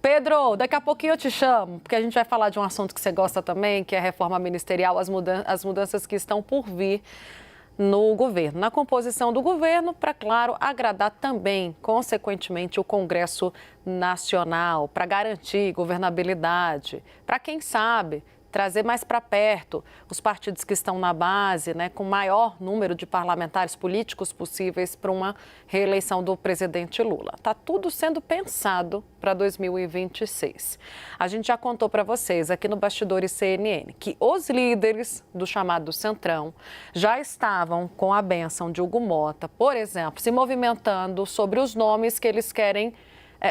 Pedro, daqui a pouquinho eu te chamo, porque a gente vai falar de um assunto que você gosta também, que é a reforma ministerial, as mudanças que estão por vir no governo, na composição do governo, para, claro, agradar também, consequentemente, o Congresso Nacional, para garantir governabilidade, para, quem sabe, trazer mais para perto os partidos que estão na base, né, com o maior número de parlamentares políticos possíveis para uma reeleição do presidente Lula. Está tudo sendo pensado para 2026. A gente já contou para vocês aqui no Bastidores CNN que os líderes do chamado Centrão já estavam com a bênção de Hugo Mota, por exemplo, se movimentando sobre os nomes que eles querem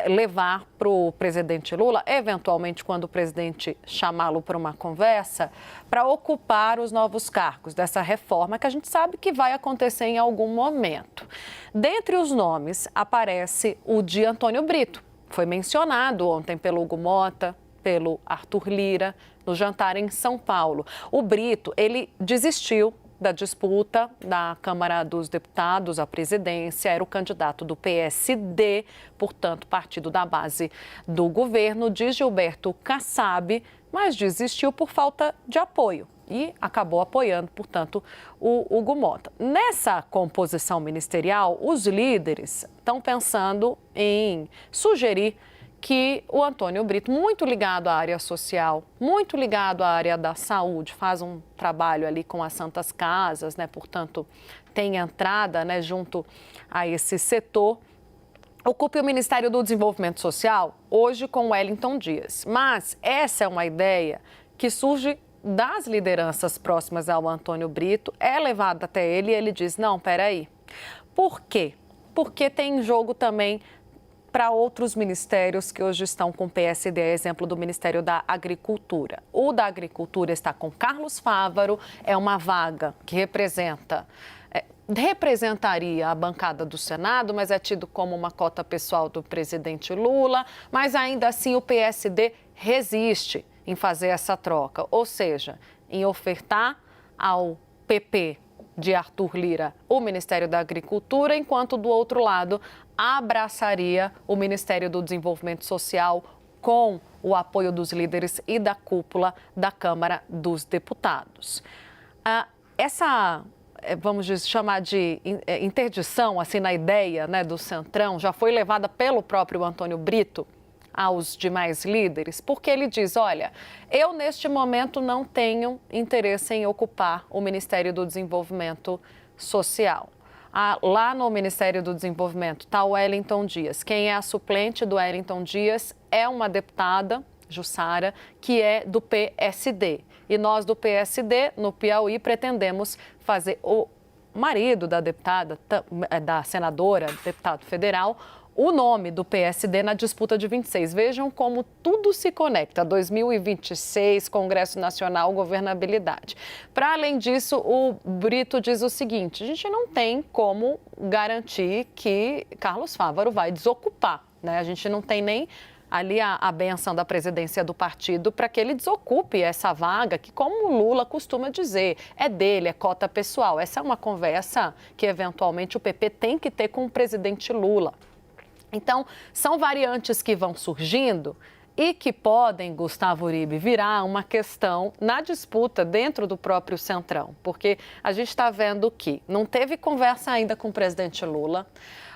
levar para o presidente Lula, eventualmente quando o presidente chamá-lo para uma conversa, para ocupar os novos cargos dessa reforma que a gente sabe que vai acontecer em algum momento. Dentre os nomes aparece o de Antônio Brito. Foi mencionado ontem pelo Hugo Mota, pelo Arthur Lira, no jantar em São Paulo. O Brito, ele desistiu da disputa da Câmara dos Deputados à presidência, era o candidato do PSD, portanto, partido da base do governo, de Gilberto Kassab, mas desistiu por falta de apoio e acabou apoiando, portanto, o Hugo Mota. Nessa composição ministerial, os líderes estão pensando em sugerir que o Antônio Brito, muito ligado à área social, muito ligado à área da saúde, faz um trabalho ali com as Santas Casas, né? Portanto, tem entrada, né, junto a esse setor, ocupe o Ministério do Desenvolvimento Social, hoje com Wellington Dias. Mas essa é uma ideia que surge das lideranças próximas ao Antônio Brito, é levada até ele e ele diz, não, peraí. Por quê? Porque tem em jogo também para outros ministérios que hoje estão com o PSD, exemplo do Ministério da Agricultura. O da Agricultura está com Carlos Fávaro, é uma vaga que representaria a bancada do Senado, mas é tido como uma cota pessoal do presidente Lula, mas ainda assim o PSD resiste em fazer essa troca, ou seja, em ofertar ao PP de Arthur Lira o Ministério da Agricultura, enquanto do outro lado abraçaria o Ministério do Desenvolvimento Social com o apoio dos líderes e da cúpula da Câmara dos Deputados. Essa, vamos chamar de interdição, assim, na ideia, né, do Centrão, já foi levada pelo próprio Antônio Brito aos demais líderes, porque ele diz, olha, eu neste momento não tenho interesse em ocupar o Ministério do Desenvolvimento Social. Lá no Ministério do Desenvolvimento está o Wellington Dias. Quem é a suplente do Wellington Dias é uma deputada, Jussara, que é do PSD. E nós do PSD, no Piauí, pretendemos fazer o marido da deputada, da senadora, deputado federal, o nome do PSD na disputa de 26. Vejam como tudo se conecta. 2026, Congresso Nacional, governabilidade. Para além disso, o Brito diz o seguinte, a gente não tem como garantir que Carlos Fávaro vai desocupar, né? A gente não tem nem ali a benção da presidência do partido para que ele desocupe essa vaga que, como o Lula costuma dizer, é dele, é cota pessoal. Essa é uma conversa que, eventualmente, o PP tem que ter com o presidente Lula. Então, são variantes que vão surgindo e que podem, Gustavo Uribe, virar uma questão na disputa dentro do próprio Centrão, porque a gente está vendo que não teve conversa ainda com o presidente Lula,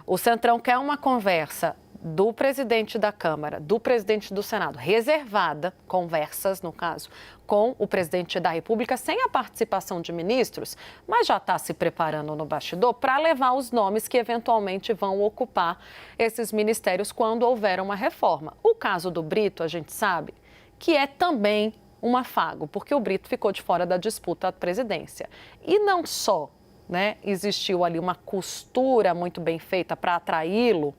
o Centrão quer uma conversa do presidente da Câmara, do presidente do Senado, reservada, conversas, no caso, com o presidente da República, sem a participação de ministros, mas já está se preparando no bastidor para levar os nomes que eventualmente vão ocupar esses ministérios quando houver uma reforma. O caso do Brito, a gente sabe que é também um afago, porque o Brito ficou de fora da disputa à presidência. E não só, né, existiu ali uma costura muito bem feita para atraí-lo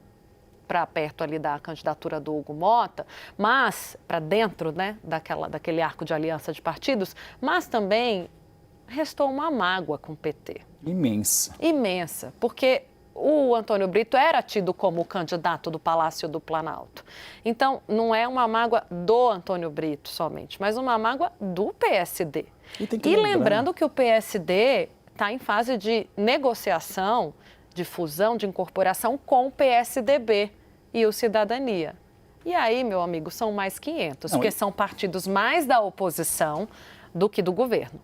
para perto ali da candidatura do Hugo Mota, mas para dentro, né, daquele arco de aliança de partidos, mas também restou uma mágoa com o PT. Imensa. Imensa, porque o Antônio Brito era tido como o candidato do Palácio do Planalto. Então, não é uma mágoa do Antônio Brito somente, mas uma mágoa do PSD. E lembrando que o PSD está em fase de negociação, de fusão, de incorporação com o PSDB e o Cidadania. E aí, meu amigo, são mais 500, Não, porque são partidos mais da oposição do que do governo.